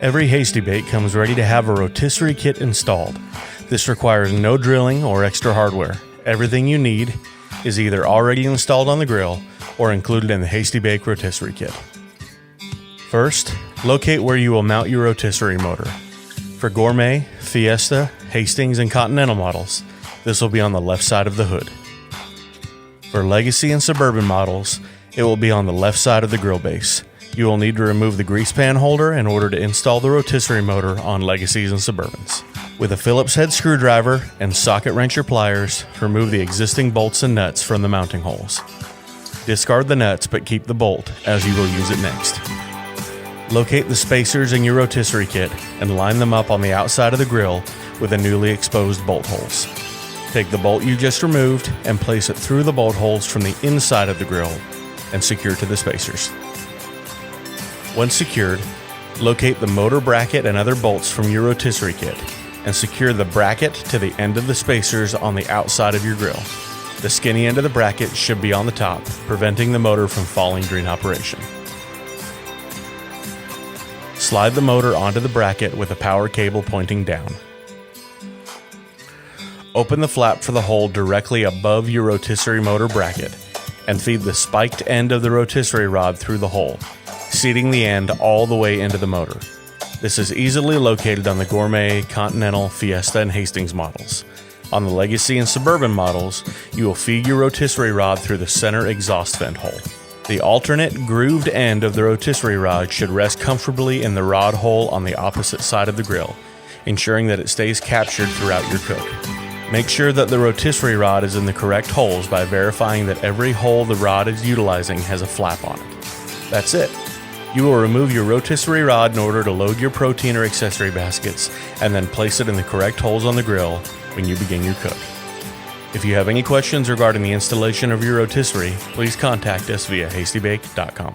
Every Hasty Bake comes ready to have a rotisserie kit installed. This requires no drilling or extra hardware. Everything you need is either already installed on the grill or included in the Hasty Bake rotisserie kit. First, locate where you will mount your rotisserie motor. For Gourmet, Fiesta, Hastings, and Continental models, this will be on the left side of the hood. For Legacy and Suburban models, it will be on the left side of the grill base. You will need to remove the grease pan holder in order to install the rotisserie motor on Legacies and Suburbans. With a Phillips head screwdriver and socket wrencher pliers, remove the existing bolts and nuts from the mounting holes. Discard the nuts but keep the bolt as you will use it next. Locate the spacers in your rotisserie kit and line them up on the outside of the grill with the newly exposed bolt holes. Take the bolt you just removed and place it through the bolt holes from the inside of the grill and secure to the spacers. Once secured, locate the motor bracket and other bolts from your rotisserie kit and secure the bracket to the end of the spacers on the outside of your grill. The skinny end of the bracket should be on the top, preventing the motor from falling during operation. Slide the motor onto the bracket with a power cable pointing down. Open the flap for the hole directly above your rotisserie motor bracket and feed the spiked end of the rotisserie rod through the hole, seating the end all the way into the motor. This is easily located on the Gourmet, Continental, Fiesta, and Hastings models. On the Legacy and Suburban models, you will feed your rotisserie rod through the center exhaust vent hole. The alternate grooved end of the rotisserie rod should rest comfortably in the rod hole on the opposite side of the grill, ensuring that it stays captured throughout your cook. Make sure that the rotisserie rod is in the correct holes by verifying that every hole the rod is utilizing has a flap on it. That's it. You will remove your rotisserie rod in order to load your protein or accessory baskets and then place it in the correct holes on the grill when you begin your cook. If you have any questions regarding the installation of your rotisserie, please contact us via hastybake.com.